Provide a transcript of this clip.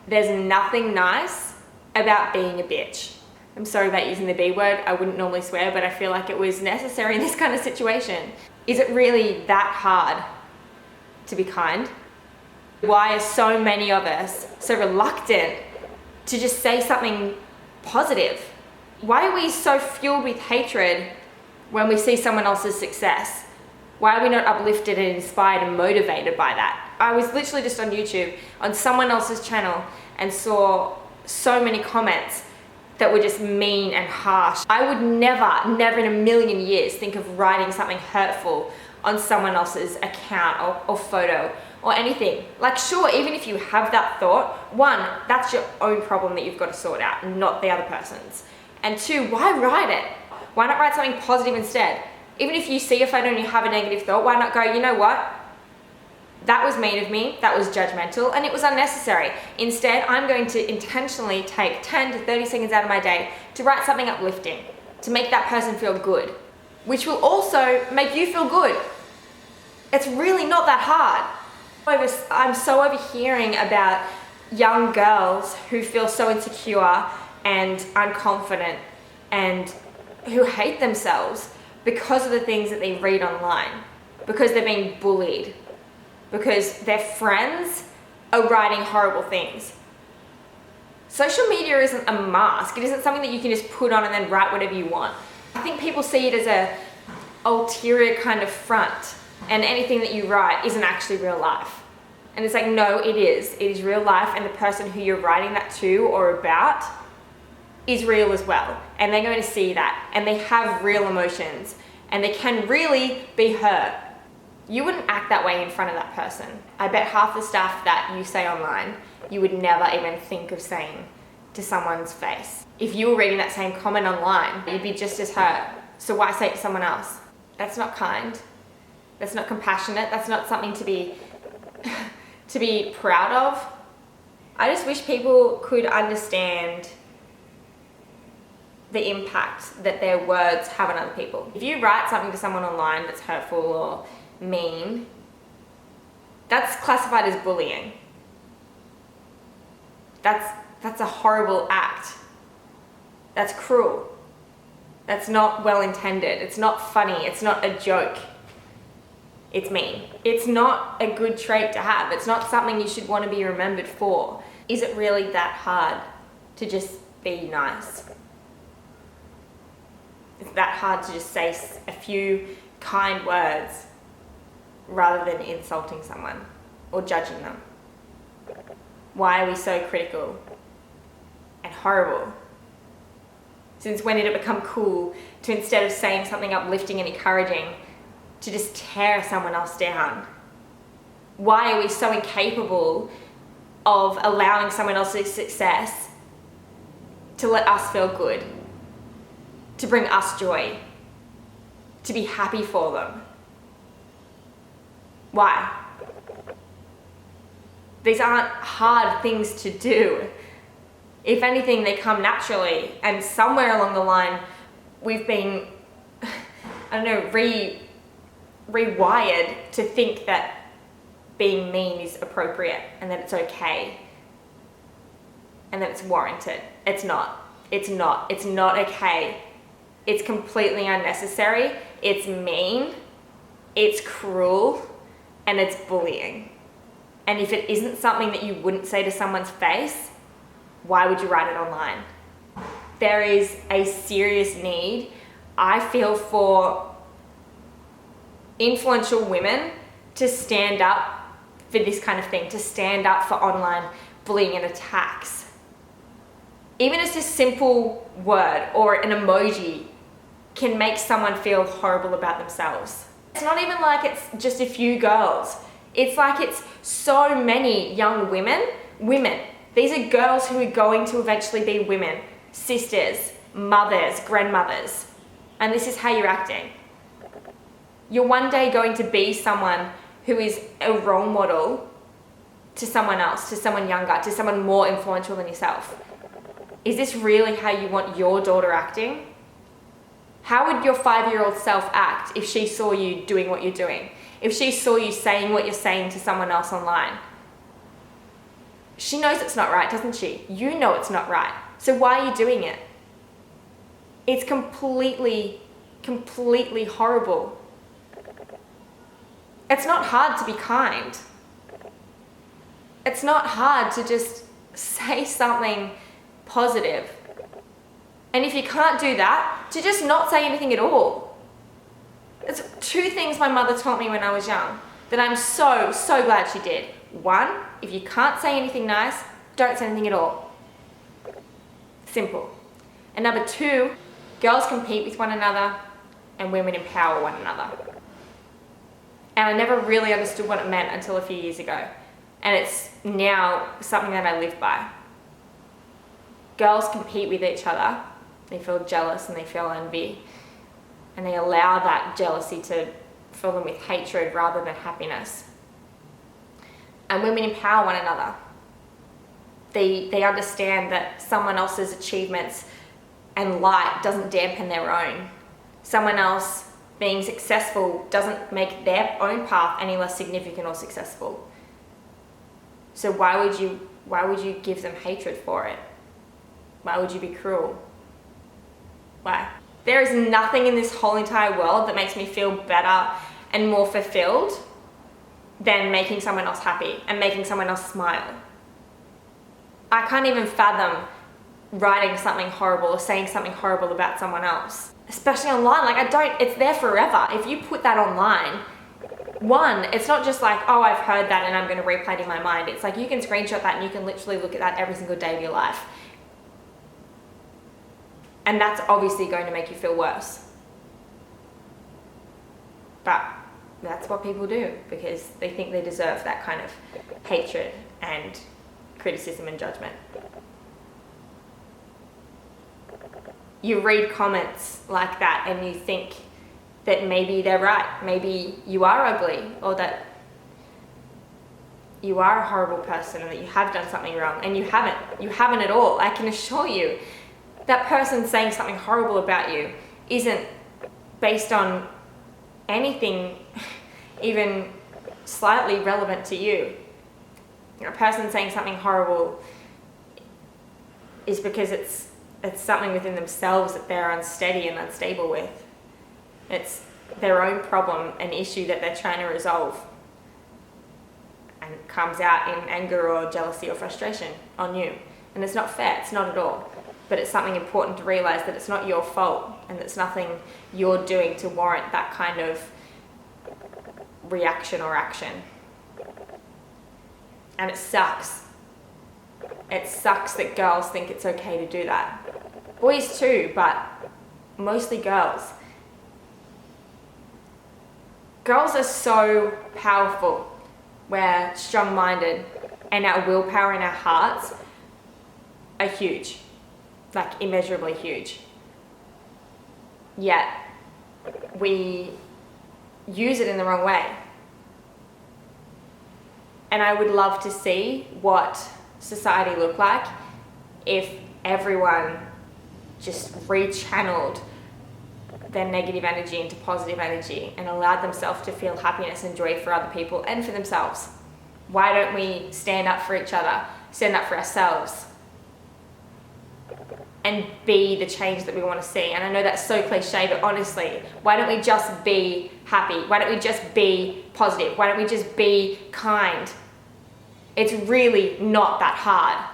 There's nothing nice about being a bitch. I'm sorry about using the B word. I wouldn't normally swear, but I feel like it was necessary in this kind of situation. Is it really that hard to be kind? Why are so many of us so reluctant to just say something positive? Why are we so fueled with hatred when we see someone else's success? Why are we not uplifted and inspired and motivated by that? I was literally just on YouTube on someone else's channel and saw so many comments that were just mean and harsh. I would never in a million years think of writing something hurtful on someone else's account or photo or anything. Like, sure, even if you have that thought, one, that's your own problem that you've got to sort out, not the other person's. And two, why write it? Why not write something positive instead? Even if you see a photo and you have a negative thought, why not go, you know what? That was mean of me, that was judgmental, and it was unnecessary. Instead, I'm going to intentionally take 10 to 30 seconds out of my day to write something uplifting, to make that person feel good, which will also make you feel good. It's really not that hard. I'm so overhearing about young girls who feel so insecure and unconfident and who hate themselves because of the things that they read online, because they're being bullied, because their friends are writing horrible things. Social media isn't a mask. It isn't something that you can just put on and then write whatever you want. I think people see it as a ulterior kind of front, and anything that you write isn't actually real life. And it's like, no, it is. It is real life, and the person who you're writing that to or about is real as well. And they're going to see that, and they have real emotions, and they can really be hurt. You wouldn't act that way in front of that person. I bet half the stuff that you say online, you would never even think of saying to someone's face. If you were reading that same comment online, you'd be just as hurt. So why say it to someone else? That's not kind. That's not compassionate. That's not something to be proud of. I just wish people could understand the impact that their words have on other people. If you write something to someone online that's hurtful or mean, that's classified as bullying. That's a horrible act. That's cruel. That's not well intended. It's not funny. It's not a joke. It's mean. It's not a good trait to have. It's not something you should want to be remembered for. Is it really that hard to just be nice? It's that hard to just say a few kind words rather than insulting someone or judging them? Why are we so critical and horrible? Since when did it become cool to, instead of saying something uplifting and encouraging, to just tear someone else down? Why are we so incapable of allowing someone else's success to let us feel good, to bring us joy, to be happy for them? Why? These aren't hard things to do. If anything, they come naturally, and somewhere along the line, we've been, rewired to think that being mean is appropriate and that it's okay and that it's warranted. It's not. It's not okay. It's completely unnecessary. It's mean. It's cruel. And it's bullying. And if it isn't something that you wouldn't say to someone's face, why would you write it online? There is a serious need, I feel, for influential women to stand up for this kind of thing, to stand up for online bullying and attacks. Even just a simple word or an emoji can make someone feel horrible about themselves. It's not even like it's just a few girls. It's like it's so many young women. These are girls who are going to eventually be women, sisters, mothers, grandmothers. And this is how you're acting. You're one day going to be someone who is a role model to someone else, to someone younger, to someone more influential than yourself. Is this really how you want your daughter acting? How would your 5-year-old self act if she saw you doing what you're doing? If she saw you saying what you're saying to someone else online? She knows it's not right, doesn't she? You know it's not right. So why are you doing it? It's completely horrible. It's not hard to be kind. It's not hard to just say something positive. And if you can't do that, to just not say anything at all. It's 2 things my mother taught me when I was young that I'm so glad she did. 1, if you can't say anything nice, don't say anything at all. Simple. And number 2, girls compete with one another and women empower one another. And I never really understood what it meant until a few years ago. And it's now something that I live by. Girls compete with each other. They feel jealous and they feel envy. And they allow that jealousy to fill them with hatred rather than happiness. And women empower one another. They understand that someone else's achievements and light doesn't dampen their own. Someone else being successful doesn't make their own path any less significant or successful. So why would you give them hatred for it? Why would you be cruel? Why? There is nothing in this whole entire world that makes me feel better and more fulfilled than making someone else happy and making someone else smile. I can't even fathom writing something horrible or saying something horrible about someone else, especially online. It's there forever. If you put that online, 1, it's not just like, oh, I've heard that and I'm going to replay it in my mind. It's like you can screenshot that and you can literally look at that every single day of your life. And that's obviously going to make you feel worse. But that's what people do because they think they deserve that kind of hatred and criticism and judgment. You read comments like that and you think that maybe they're right. Maybe you are ugly, or that you are a horrible person and that you have done something wrong, and you haven't. You haven't at all. I can assure you that person saying something horrible about you isn't based on anything even slightly relevant to you. A person saying something horrible is because it's something within themselves that they're unsteady and unstable with. It's their own problem, an issue that they're trying to resolve, and it comes out in anger or jealousy or frustration on you. And it's not fair, it's not at all. But it's something important to realize that it's not your fault and it's nothing you're doing to warrant that kind of reaction or action. And it sucks. It sucks that girls think it's okay to do that. Boys too, but mostly girls. Girls are so powerful. We're strong-minded and our willpower and our hearts are huge. Like immeasurably huge. Yet we use it in the wrong way. And I would love to see what society looked like if everyone just rechanneled their negative energy into positive energy and allowed themselves to feel happiness and joy for other people and for themselves. Why don't we stand up for each other, stand up for ourselves, and be the change that we want to see? And I know that's so cliche, but honestly, why don't we just be happy? Why don't we just be positive? Why don't we just be kind? It's really not that hard.